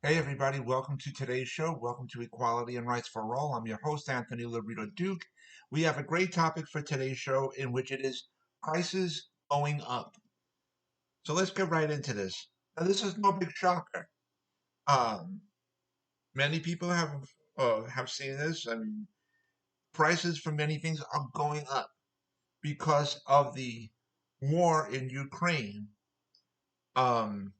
Hey everybody, welcome to today's show. Welcome to Equality and Rights for All. I'm your host, Anthony Lorito-Duke. We have a great topic for today's show in which it is prices going up. So let's get right into this. Now, this is no big shocker. Um, Many people have seen this. I mean, prices for many things are going up because of the war in Ukraine. Um,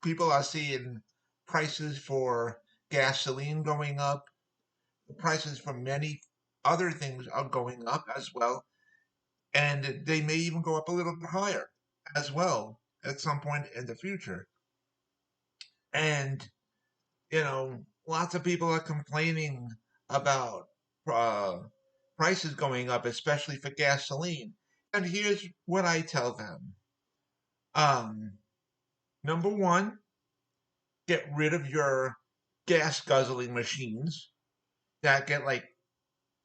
People are seeing prices for gasoline going up. The prices for many other things are going up as well, and they may even go up a little bit higher as well at some point in the future. And, lots of people are complaining about uh, prices going up, especially for gasoline. And here's what I tell them. Um, Number one, get rid of your gas guzzling machines that get like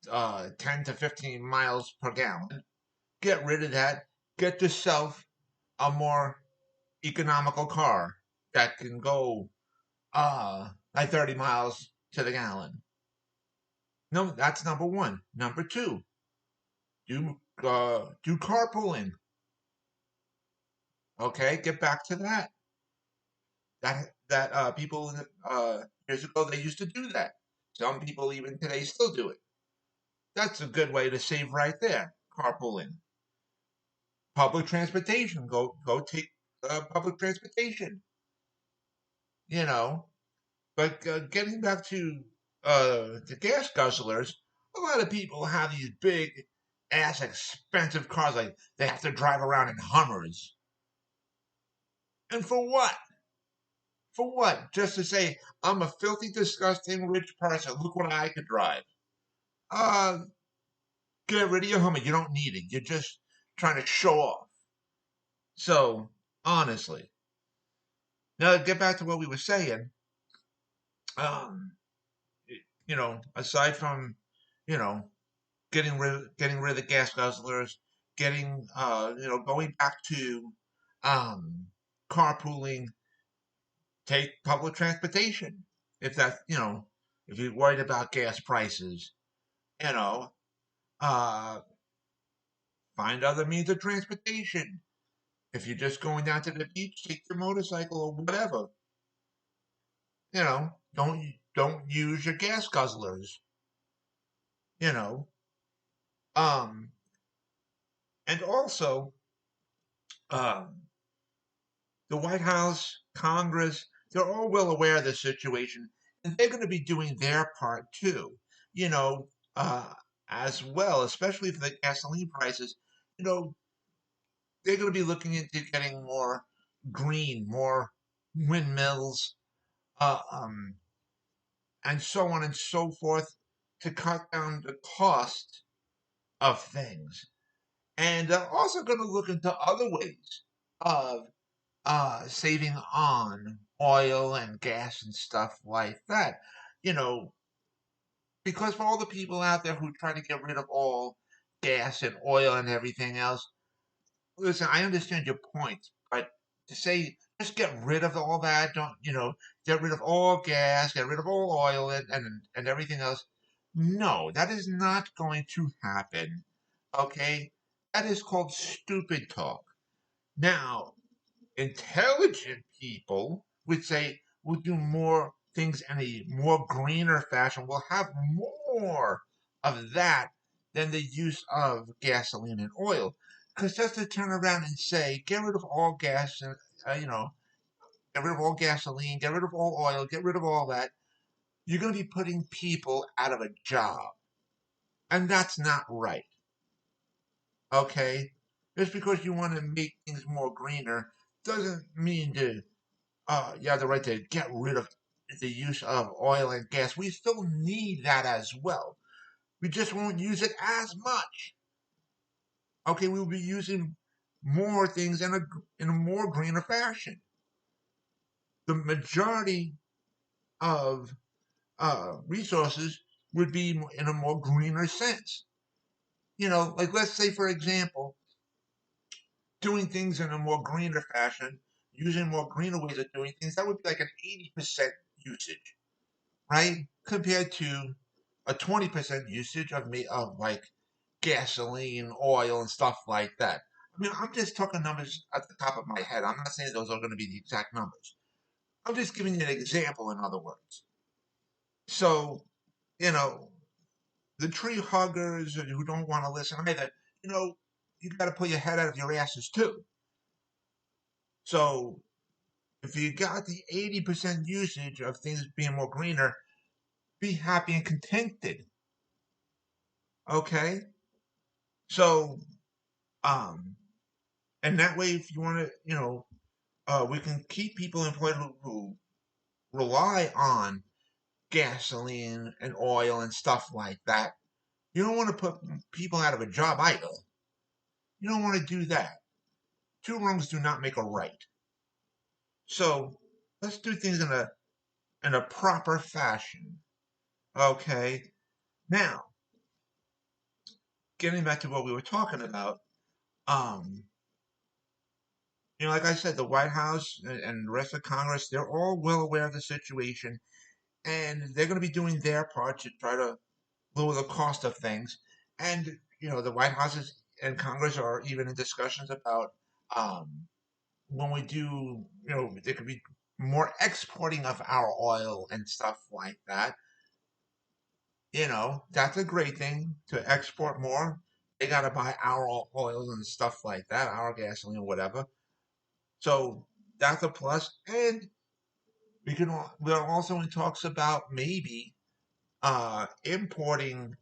10 to 15 miles per gallon. Get rid of that. Get yourself a more economical car that can go like 30 miles to the gallon. No, that's number one. Number two, do carpooling. Okay, get back to that. That people years ago they used to do that. Some people even today still do it. That's a good way to save right there. Carpooling. Public transportation. Go take public transportation. You know, But getting back to the gas guzzlers, a lot of people have these big ass expensive cars, like they have to drive around in Hummers. And for what? For what? Just to say, I'm a filthy, disgusting rich person. Look what I could drive. Uh, get rid of your Hummer. You don't need it. You're just trying to show off. So, honestly. Now, to get back to what we were saying, um, aside from, you know, getting rid of the gas guzzlers, going back to um, carpooling, take public transportation. If that if you're worried about gas prices, you know, uh, find other means of transportation. If you're just going down to the beach, take your motorcycle or whatever. Don't use your gas guzzlers. You know, um, and also um, the White House, Congress, they're all well aware of the situation, and they're going to be doing their part too, you know, uh, as well, especially for the gasoline prices. You know, they're going to be looking into getting more green, more windmills, uh, um, and so on and so forth to cut down the cost of things. And they're also going to look into other ways of saving on oil and gas and stuff like that. You know, because for all the people out there who try to get rid of all gas and oil and everything else, listen, I understand your point, but to say just get rid of all that, don't get rid of all gas, get rid of all oil and everything else. No, that is not going to happen. Okay? That is called stupid talk. Now, intelligent people would say we'll do more things in a more greener fashion. We'll have more of that than the use of gasoline and oil. Because just to turn around and say, get rid of all gas and, get rid of all gasoline, get rid of all oil, get rid of all that, you're going to be putting people out of a job. And that's not right. Okay? Just because you want to make things more greener doesn't mean to you have the right to get rid of the use of oil and gas. We still need that as well. We just won't use it as much. Okay, we'll be using more things in a more greener fashion. The majority of resources would be in a more greener sense. Like let's say, for example, doing things in a more greener fashion. using more greener ways of doing things, that would be like an 80% usage, right? Compared to a 20% usage of like gasoline, oil, and stuff like that. I mean, I'm just talking numbers at the top of my head. I'm not saying those are going to be the exact numbers. I'm just giving you an example, in other words. So, you know, the tree huggers who don't want to listen either, you know, you got to put your head out of your asses too. So, if you got the 80% usage of things being more greener, be happy and contented. Okay? So, um, and that way, if you want to, we can keep people employed who rely on gasoline and oil and stuff like that. You don't want to put people out of a job either. You don't want to do that. Two wrongs do not make a right. So let's do things in a proper fashion. Okay. Now, getting back to what we were talking about, um, like I said, the White House and the rest of Congress, they're all well aware of the situation, and they're going to be doing their part to try to lower the cost of things. And the White House and Congress are even in discussions about when we do, there could be more exporting of our oil and stuff like that. That's a great thing to export more. They got to buy our oil and stuff like that, our gasoline, whatever. So that's a plus. And we're also in talks about maybe importing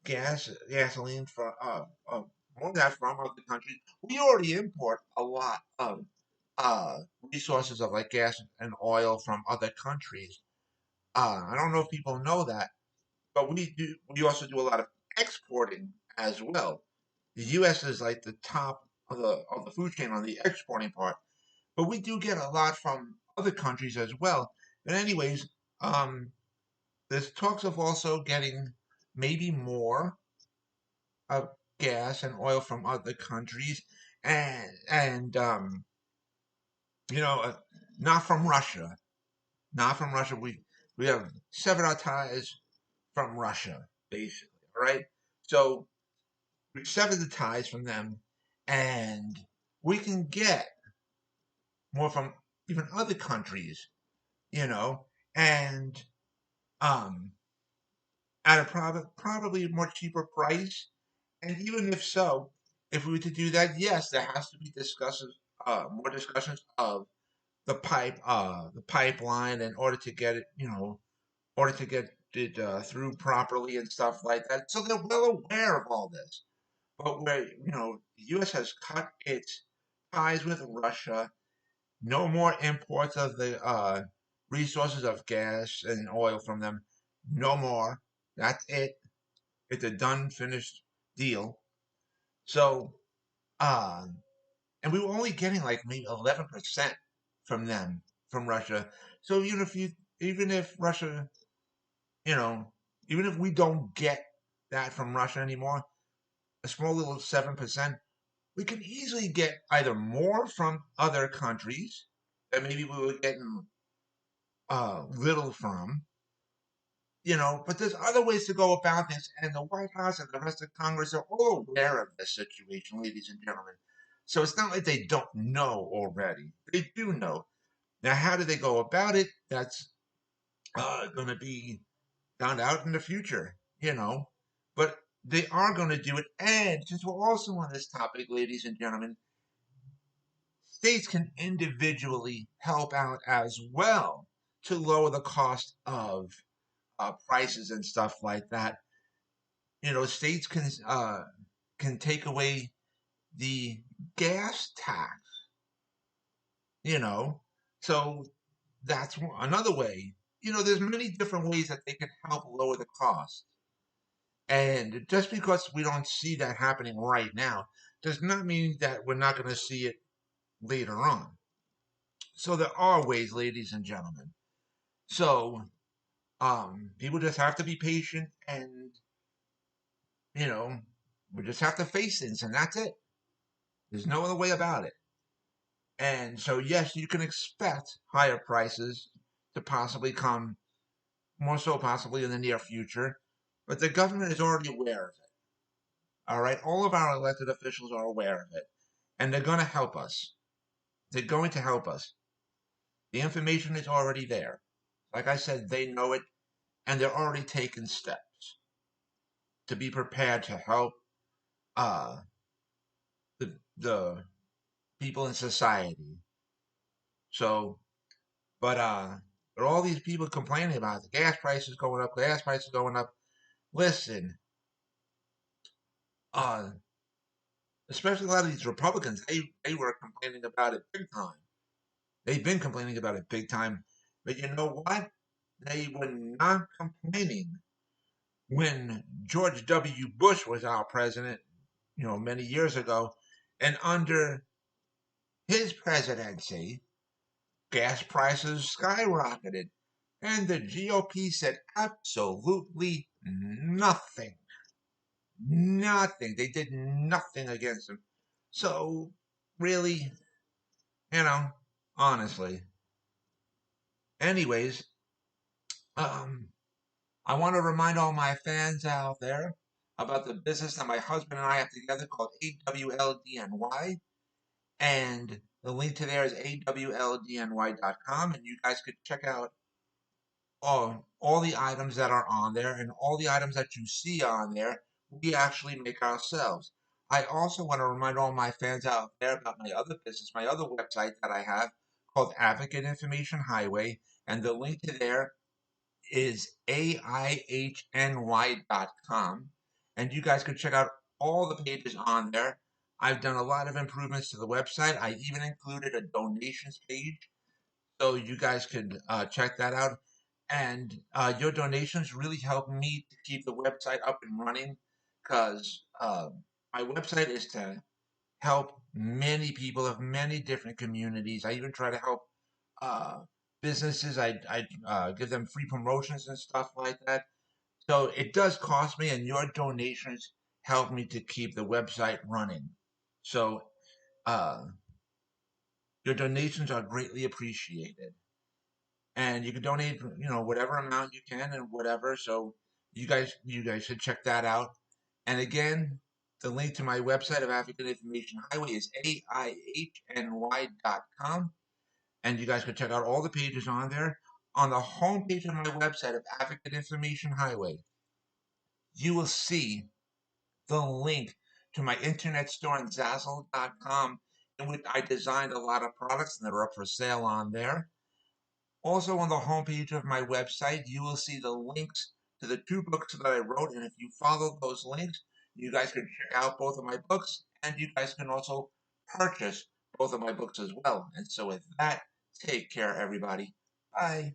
gasoline from more of that from other countries. We already import a lot of uh, resources of like gas and oil from other countries. I don't know if people know that, but we do. We also do a lot of exporting as well. The U.S. is like the top of the food chain on the exporting part, but we do get a lot from other countries as well. But anyways, um, there's talks of also getting maybe more of gas and oil from other countries, and you know, uh, not from Russia, not from Russia. We have severed our ties from Russia, basically. All right, so we severed the ties from them, and we can get more from even other countries, you know, and um, at a probably more cheaper price. And even if so, if we were to do that, yes, there has to be more discussions of the pipeline in order to get it, order to get it through properly and stuff like that. So they're well aware of all this. But where, the U.S. has cut its ties with Russia, no more imports of the resources of gas and oil from them, no more. That's it. It's a done, finished deal. So, uh, and we were only getting like maybe 11% from them, from Russia. So even if Russia, you know, even if we don't get that from Russia anymore, a small little 7%, we can easily get either more from other countries that maybe we were getting little from, but there's other ways to go about this, and the White House and the rest of Congress are all aware of this situation, ladies and gentlemen. So it's not like they don't know already. They do know. Now, how do they go about it? That's going to be found out in the future, But they are going to do it. And since we're also on this topic, ladies and gentlemen, states can individually help out as well to lower the cost of prices and stuff like that. States can take away the gas tax. You know, so that's another way. There's many different ways that they can help lower the cost. And just because we don't see that happening right now does not mean that we're not going to see it later on. So there are ways, ladies and gentlemen. So people just have to be patient, and you know, we just have to face things, and that's it. There's no other way about it. And so, yes, you can expect higher prices to possibly come, more so possibly in the near future, but the government is already aware of it. All right, all of our elected officials are aware of it, and they're going to help us. They're going to help us. The information is already there. Like I said, they know it, and they're already taking steps to be prepared to help uh, the people in society. So, but but all these people complaining about the gas prices going up, gas prices going up. Listen, uh, especially a lot of these Republicans, they were complaining about it big time. They've been complaining about it big time. But you know what? They were not complaining when George W. Bush was our president, many years ago. And under his presidency, gas prices skyrocketed. And the GOP said absolutely nothing. Nothing. They did nothing against him. So, really, you know, honestly. Anyways, um, I want to remind all my fans out there about the business that my husband and I have together called AWLDNY. And the link to there is awldny.com. And you guys could check out all the items that are on there, and all the items that you see on there, we actually make ourselves. I also want to remind all my fans out there about my other business, my other website that I have called Advocate Information Highway. And the link to there is AIHNY.com. And you guys can check out all the pages on there. I've done a lot of improvements to the website. I even included a donations page, so you guys could check that out. And your donations really help me to keep the website up and running, because my website is to help many people of many different communities. I even try to help uh, businesses. I give them free promotions and stuff like that. So it does cost me, and your donations help me to keep the website running. So uh, your donations are greatly appreciated, and you can donate, whatever amount you can and whatever. So you guys should check that out. And again, the link to my website of African Information Highway is AIHNY.com. And you guys can check out all the pages on there. On the homepage of my website of Advocate Information Highway, you will see the link to my internet store on Zazzle.com, in which I designed a lot of products that are up for sale on there. Also, on the homepage of my website, you will see the links to the two books that I wrote. And if you follow those links, you guys can check out both of my books, and you guys can also purchase both of my books as well. And so, with that, take care, everybody. Bye.